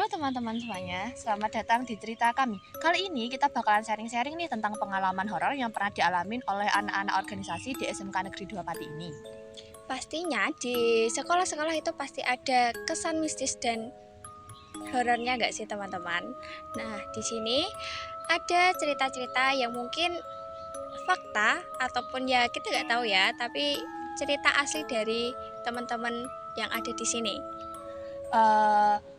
teman-teman semuanya, selamat datang di cerita kami. Kali ini kita bakalan sharing-sharing nih tentang pengalaman horor yang pernah dialamin oleh anak-anak organisasi di SMK Negeri 2 Pati ini. Pastinya di sekolah-sekolah itu pasti ada kesan mistis dan horornya nggak sih teman-teman? Nah, di sini ada cerita-cerita yang mungkin fakta ataupun ya kita nggak tahu ya, tapi cerita asli dari teman-teman yang ada di sini.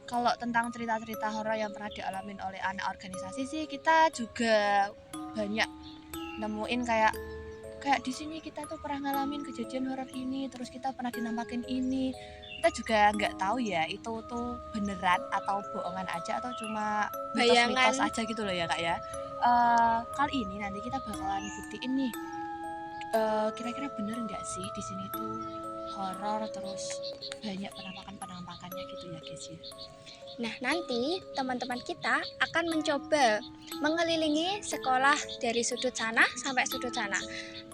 Kalau tentang cerita-cerita horor yang pernah dialamin oleh anak organisasi sih, kita juga banyak nemuin kayak di sini kita tuh pernah ngalamin kejadian horor ini, terus kita pernah dinampakin ini. Kita juga nggak tahu ya itu tuh beneran atau bohongan aja atau cuma mitos-mitos aja gitu loh ya kak ya. Kali ini nanti kita bakalan buktiin nih, kira-kira bener nggak sih di sini tuh horor terus banyak penampakannya gitu ya guys ya. Nah, nanti teman-teman kita akan mencoba mengelilingi sekolah dari sudut sana sampai sudut sana.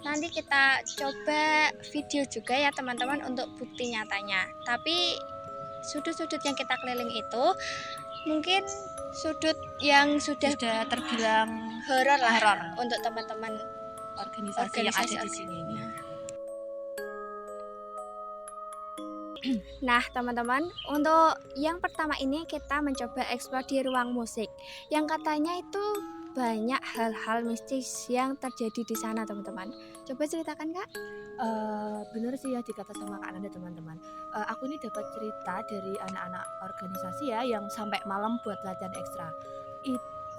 Nanti kita coba video juga ya teman-teman untuk bukti nyatanya. Tapi sudut-sudut yang kita keliling itu mungkin sudut yang sudah terbilang horor lah horor untuk teman-teman organisasi yang ada di sini ini. Nah teman-teman, untuk yang pertama ini kita mencoba eksplor di ruang musik yang katanya itu banyak hal-hal mistis yang terjadi di sana teman-teman. Coba ceritakan kak. Bener sih ya dikata sama kak Nanda teman-teman. Aku ini dapat cerita dari anak-anak organisasi ya yang sampai malam buat latihan ekstra.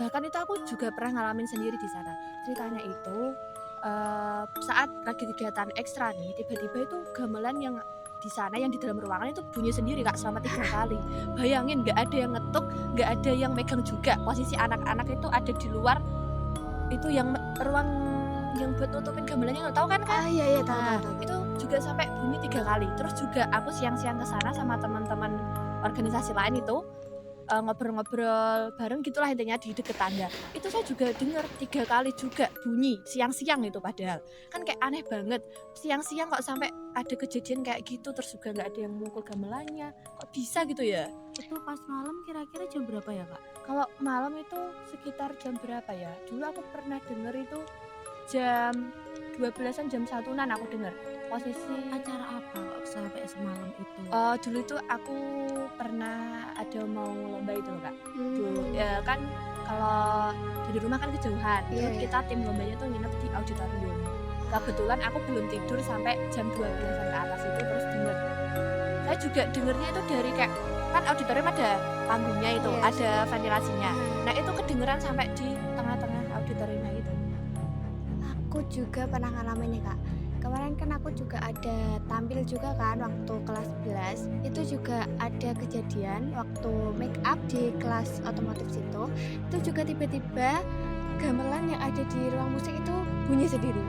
Bahkan itu aku juga pernah ngalamin sendiri di sana. Ceritanya itu saat lagi kegiatan ekstra nih, tiba-tiba itu gamelan yang di sana yang di dalam ruangan itu bunyi sendiri kak selama 3 kali. Bayangin, nggak ada yang ngetuk, nggak ada yang megang juga. Posisi anak-anak itu ada di luar itu yang ruang yang buat nutupin gamelannya, lo tahu kan kak? Iya tahu. Itu juga sampai bunyi 3 kali. Terus juga aku siang-siang ke sana sama teman-teman organisasi lain itu ngobrol-ngobrol bareng gitulah intinya di deket tangga. Itu saya juga dengar 3 kali juga bunyi siang-siang itu, padahal kan kayak aneh banget siang-siang kok sampai ada kejadian kayak gitu, terus juga nggak ada yang mukul gamelannya, kok bisa gitu ya. Itu pas malam kira-kira jam berapa ya kak? Kalau malam itu sekitar jam berapa ya, dulu aku pernah denger itu jam 12-an, jam 1-an aku denger. Posisi Acara apa kok sampai semalam itu? Dulu itu aku pernah ada mau lomba itu loh kak. Dulu ya kan kalau dari rumah kan kejauhan, terus kita tim lombanya tuh nginep di auditorium. Kebetulan aku belum tidur sampai jam 12-an ke atas itu, terus denger. Saya juga dengernya itu dari kayak kan auditorium ada panggungnya itu, ada ventilasinya. Nah itu kedengeran sampai di tengah-tengah auditoriumnya itu. Aku juga pernah ngalamin nih kak. Kemarin kan aku juga ada tampil juga kan waktu kelas 11. Itu juga ada kejadian waktu make up di kelas otomotif situ. Itu juga tiba-tiba gamelan yang ada di ruang musik itu bunyi sendiri.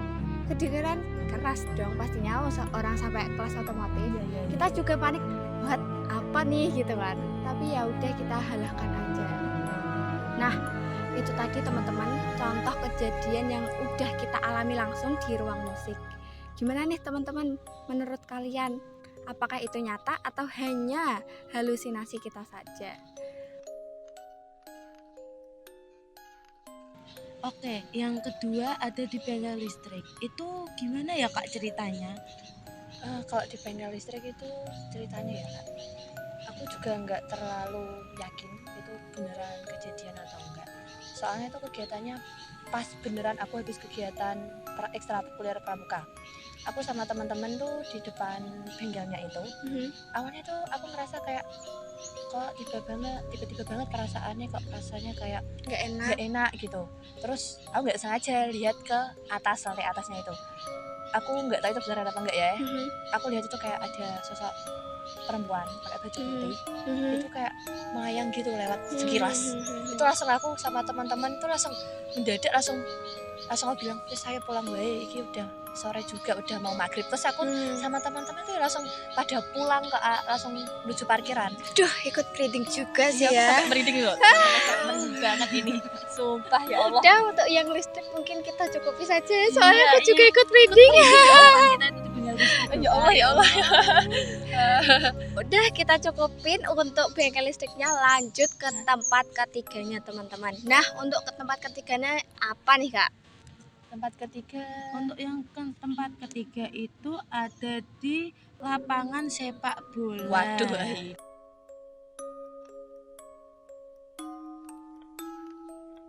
Kedengeran keras dong pastinya orang sampai kelas otomotif. Kita juga panik, buat apa nih gitu kan. Tapi ya udah kita halahkan aja. Nah, itu tadi teman-teman contoh kejadian yang udah kita alami langsung di ruang musik. Gimana nih teman-teman, menurut kalian apakah itu nyata atau hanya halusinasi kita saja? Oke, yang kedua ada di bengkel listrik. Itu gimana ya kak ceritanya? Kalau di bengkel listrik itu ceritanya ya kak, aku juga nggak terlalu yakin itu beneran kejadian atau enggak. Soalnya itu kegiatannya pas beneran aku habis kegiatan ekstrakurikuler pramuka. Aku sama teman-teman tuh di depan bengkelnya itu. Awalnya tuh aku ngerasa kayak kok tiba-tiba banget perasaannya, kok rasanya kayak nggak enak gitu. Terus aku nggak sengaja lihat ke atas, lantai atasnya itu. Aku nggak tahu itu beneran apa enggak ya. Aku lihat itu kayak ada sosok perempuan pakai baju putih. Itu kayak melayang gitu lewat sekilas. Itu langsung aku sama teman-teman tuh langsung mendadak langsung aku bilang, saya pulang wae, iki udah sore juga, udah mau maghrib. Terus aku sama teman-teman tuh langsung pada pulang ke langsung menuju parkiran. Duh, ikut merinding juga sih ya. ya. Sampai merinding loh. Merinding banget ini. Sumpah ya Allah. Udah untuk yang listrik mungkin kita cukupi saja. Soalnya aku juga ikut merinding. Kita itu di bengkel harus video Ya Allah, call. ya Allah. Udah kita cukupin untuk bengkel listriknya, lanjut ke tempat ketiganya teman-teman. Nah untuk ke tempat ketiganya apa nih kak? Tempat ketiga. Untuk yang tempat ketiga itu ada di lapangan sepak bola. Waduh.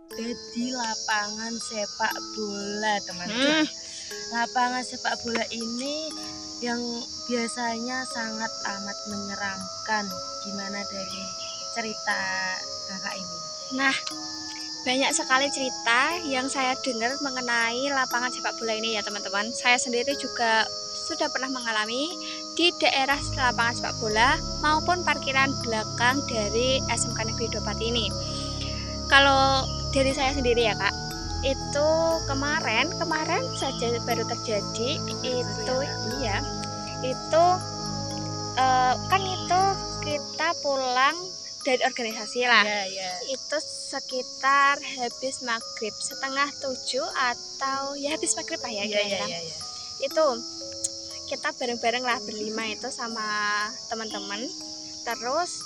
Ada di lapangan sepak bola, teman-teman. Lapangan sepak bola ini yang biasanya sangat amat menyeramkan. Gimana dari cerita kakak ini? Nah banyak sekali cerita yang saya dengar mengenai lapangan sepak bola ini ya teman-teman. Saya sendiri juga sudah pernah mengalami di daerah lapangan sepak bola maupun parkiran belakang dari SMK Negeri 2 Pati ini. Kalau dari saya sendiri ya kak, itu kemarin saja baru terjadi. Itu iya, itu kan itu kita pulang dari organisasi lah. Ya. Itu sekitar habis maghrib setengah 7 atau ya habis maghrib lah ya kira-kira. Ya. Itu kita bareng-bareng lah berlima itu sama teman-teman. Terus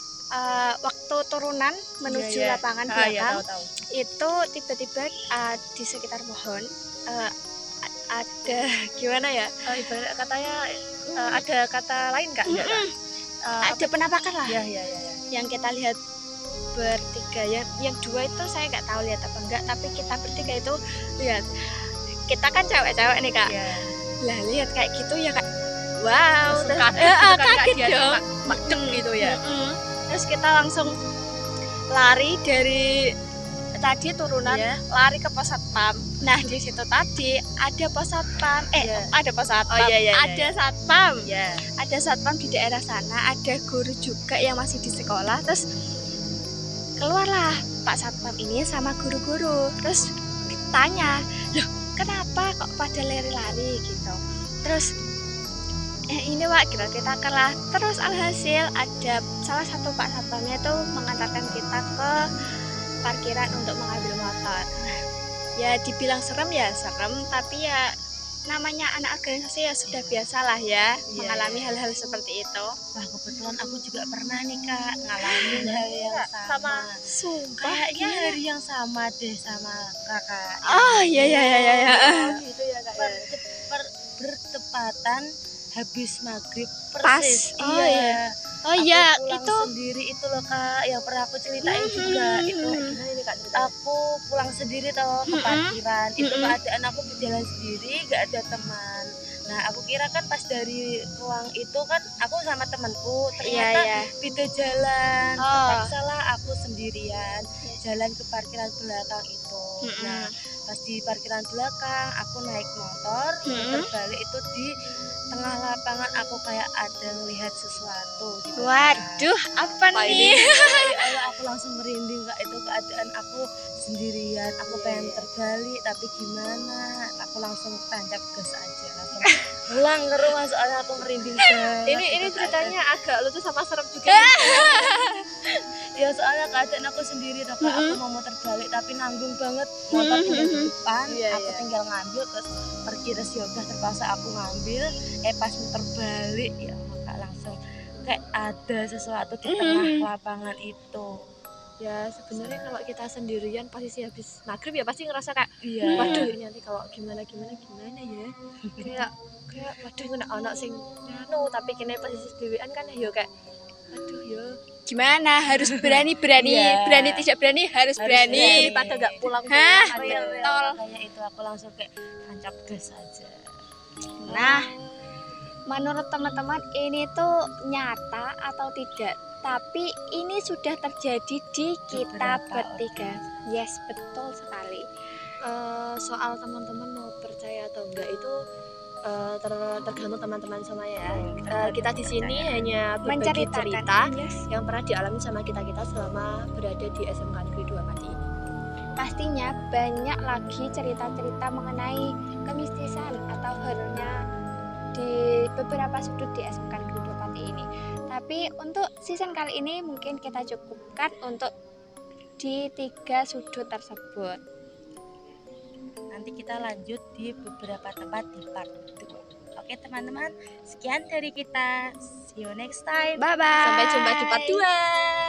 waktu turunan menuju lapangan belakang Tahu. itu tiba-tiba di sekitar pohon ada gimana ya? Ibarat katanya ada kata lain Kak? Enggak, Kak? Ada penampakan lah. Ya. Yang kita lihat bertiga, yang dua itu saya nggak tahu lihat apa enggak, tapi kita bertiga itu lihat. Kita kan cewek-cewek nih kak. Ya. Lah lihat kayak gitu ya kak. Wow, Langsung terus- kaget gitu kan, Kak, kaget dia dong. Macem gitu ya. Terus kita langsung lari dari tadi turunan, Iya. lari ke pos satpam. Nah di situ tadi ada pos satpam, Iya. ada pos satpam, Oh, iya. ada satpam, Ya. ada satpam di daerah sana, ada guru juga yang masih di sekolah. Terus keluarlah Pak Satpam ini sama guru-guru. Terus tanya, loh kenapa kok pada lari-lari gitu. Terus ini Pak kita lah. Terus alhasil ada salah satu Pak Satpamnya itu mengantarkan kita ke parkiran untuk mengambil motor. Ya dibilang serem ya serem, tapi ya namanya anak organisasi ya sudah biasa lah ya mengalami hal-hal seperti itu. Wah, kebetulan aku juga pernah nih kak ngalamin hal yang sama. Sumpah Kayaknya hari yang sama deh sama kakak. Oh iya. Gitu ya Kak. Bertepatan habis maghrib Pas. persis. Oh, iya. Oh iya Aku pulang itu sendiri itu loh kak, yang pernah aku ceritain juga itu. Gimana ini Kak ceritanya? Aku pulang sendiri toh ke parkiran. Itu keadaan aku berjalan sendiri, gak ada teman. Nah aku kira kan pas dari ruang itu kan aku sama temanku, ternyata iya. beda jalan. Oh. Terpaksa lah aku sendirian jalan ke parkiran belakang itu. Nah pas di parkiran belakang aku naik motor, muter balik itu di tengah lapangan aku kayak ada melihat sesuatu gitu. Waduh, apa Apa nih? ini? Ya Allah, aku langsung merinding kak, itu keadaan aku sendirian, aku pengen terbalik tapi gimana, aku langsung tancap gas aja, langsung pulang ke rumah soalnya aku merinding banget. Ini Itu ceritanya agak lucu sama serem juga. ya soalnya keadaan aku sendiri tuh kak, aku mau muter balik tapi nanggung banget, motor udah di depan, Iya, aku iya. tinggal ngambil terus pergi, terus yaudah terpaksa aku ngambil, pas muter balik ya kak langsung kayak ada sesuatu di tengah lapangan itu. Ya sebenarnya kalau kita sendirian posisi habis maghrib ya pasti ngerasa kayak Iya. waduh ini nanti kalau gimana ya. kayak waduh ini anak sing anu tapi kini posisi sendirian kan ya kayak waduh ya Gimana? Harus berani, Iya. berani tidak berani harus berani. daripada nggak pulang Hah? real. Tol. Kayak itu aku langsung kayak tancap gas aja. Nah, menurut teman-teman ini tuh nyata atau tidak? Tapi ini sudah terjadi di kita Beberapa bertiga. Yes, betul sekali. Soal teman-teman mau percaya atau enggak itu tergantung teman-teman sama ya. Kita di sini hanya berbagi cerita Menceritakan. Yes. yang pernah dialami sama kita selama berada di SMK Negeri 2 Pati ini. Pastinya banyak lagi cerita-cerita mengenai kemistisan atau horornya di beberapa sudut di SMK Negeri 2 Pati ini. Tapi untuk season kali ini mungkin kita cukupkan untuk di 3 sudut tersebut. Nanti kita lanjut di beberapa tempat di part 2. Oke teman-teman, sekian dari kita. See you next time. Bye bye. Sampai jumpa di part 2.